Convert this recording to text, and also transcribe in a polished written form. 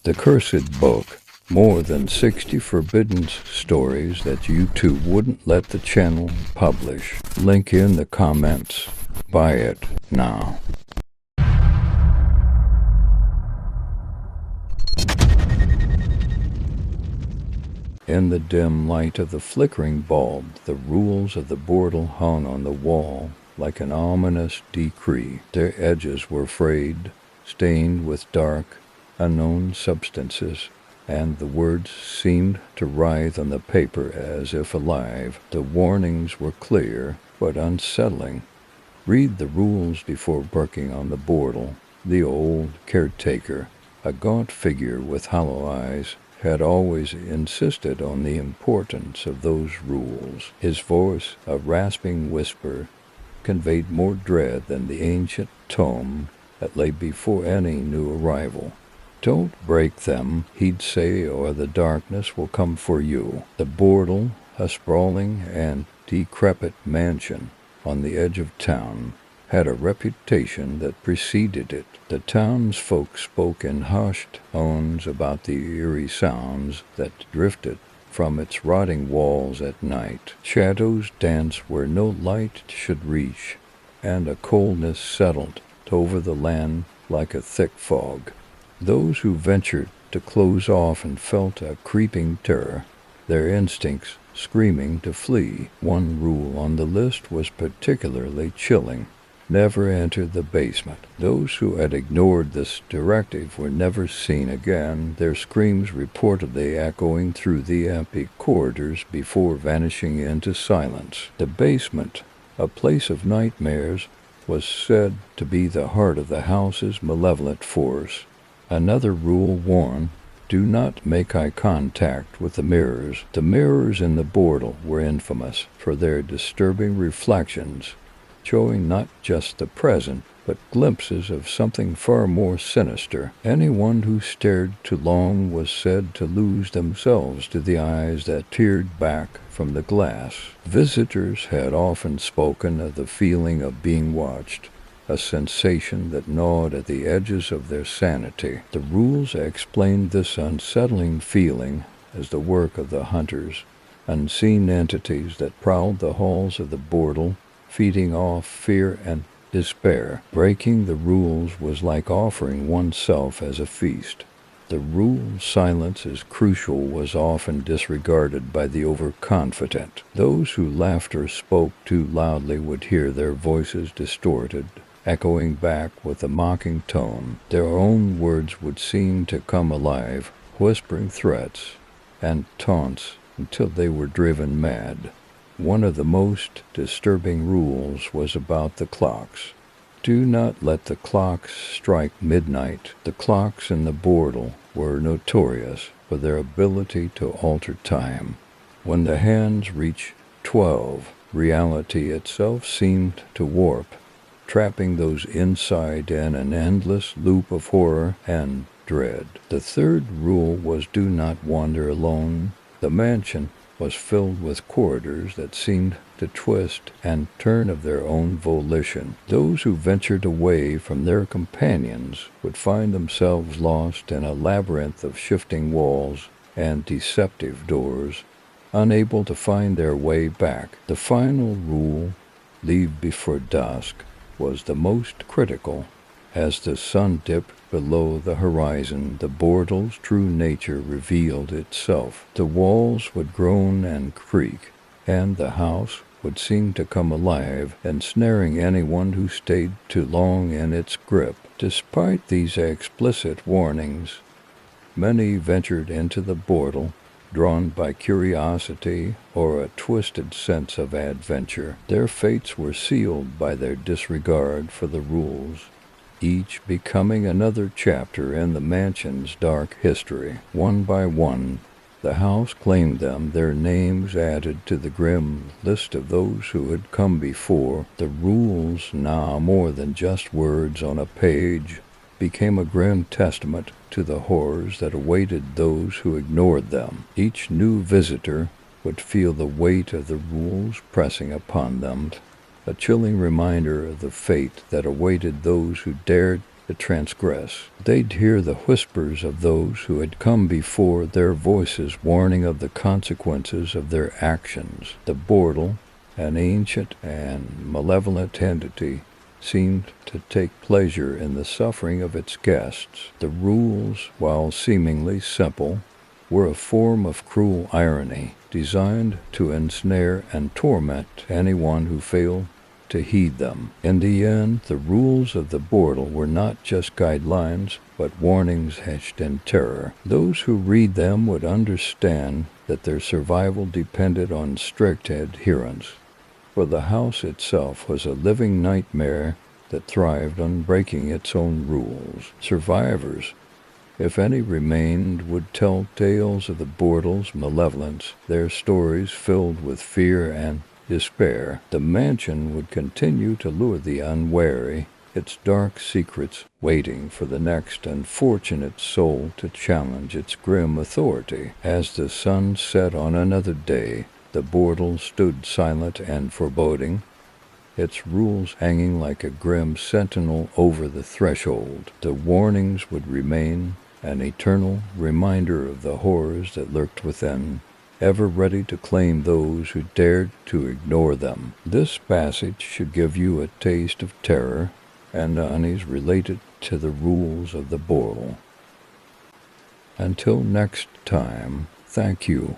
The Cursed Book. More than 60 forbidden stories that YouTube wouldn't let the channel publish. Link in the comments. Buy it now. In the dim light of the flickering bulb, the rules of the bordel hung on the wall like an ominous decree. Their edges were frayed, stained with dark, unknown substances, and the words seemed to writhe on the paper as if alive. The warnings were clear, but unsettling. Read the rules before working on the bordel. The old caretaker, a gaunt figure with hollow eyes, had always insisted on the importance of those rules. His voice, a rasping whisper, conveyed more dread than the ancient tome that lay before any new arrival. "Don't break them," he'd say, "or the darkness will come for you." The bordel, a sprawling and decrepit mansion on the edge of town, had a reputation that preceded it. The townsfolk spoke in hushed tones about the eerie sounds that drifted from its rotting walls at night. Shadows danced where no light should reach, and a coldness settled over the land like a thick fog. Those who ventured to close off and felt a creeping terror, their instincts screaming to flee. One rule on the list was particularly chilling: never enter the basement. Those who had ignored this directive were never seen again, their screams reportedly echoing through the empty corridors before vanishing into silence. The basement, a place of nightmares, was said to be the heart of the house's malevolent force. Another rule warned: do not make eye contact with the mirrors. The mirrors in the bordel were infamous for their disturbing reflections, showing not just the present, but glimpses of something far more sinister. Anyone who stared too long was said to lose themselves to the eyes that peered back from the glass. Visitors had often spoken of the feeling of being watched, a sensation that gnawed at the edges of their sanity. The rules explained this unsettling feeling as the work of the hunters, unseen entities that prowled the halls of the bordel, feeding off fear and despair. Breaking the rules was like offering oneself as a feast. The rule silence is crucial was often disregarded by the overconfident. Those who laughed or spoke too loudly would hear their voices distorted, echoing back with a mocking tone. Their own words would seem to come alive, whispering threats and taunts until they were driven mad. One of the most disturbing rules was about the clocks. Do not let the clocks strike midnight. The clocks in the bordel were notorious for their ability to alter time. When the hands reached 12, reality itself seemed to warp, trapping those inside in an endless loop of horror and dread. The third rule was do not wander alone. The mansion was filled with corridors that seemed to twist and turn of their own volition. Those who ventured away from their companions would find themselves lost in a labyrinth of shifting walls and deceptive doors, unable to find their way back. The final rule, leave before dusk, was the most critical. As the sun dipped below the horizon, the bordel's true nature revealed itself. The walls would groan and creak, and the house would seem to come alive, ensnaring anyone who stayed too long in its grip. Despite these explicit warnings, many ventured into the bordel, drawn by curiosity or a twisted sense of adventure. Their fates were sealed by their disregard for the rules, each becoming another chapter in the mansion's dark history. One by one, the house claimed them, their names added to the grim list of those who had come before. The rules, now more than just words on a page, became a grim testament to the horrors that awaited those who ignored them. Each new visitor would feel the weight of the rules pressing upon them, a chilling reminder of the fate that awaited those who dared to transgress. They'd hear the whispers of those who had come before, their voices warning of the consequences of their actions. The Bordel, an ancient and malevolent entity, seemed to take pleasure in the suffering of its guests. The rules, while seemingly simple, were a form of cruel irony, designed to ensnare and torment anyone who failed to heed them. In the end, the rules of the Bordel were not just guidelines, but warnings etched in terror. Those who read them would understand that their survival depended on strict adherence, for the house itself was a living nightmare that thrived on breaking its own rules. Survivors, if any remained, would tell tales of the Bordel's malevolence, their stories filled with fear and despair. The mansion would continue to lure the unwary, its dark secrets waiting for the next unfortunate soul to challenge its grim authority. As the sun set on another day, the Bordel stood silent and foreboding, its rules hanging like a grim sentinel over the threshold. The warnings would remain, an eternal reminder of the horrors that lurked within, ever ready to claim those who dared to ignore them. This passage should give you a taste of terror and unease related to the rules of the Bordel. Until next time, thank you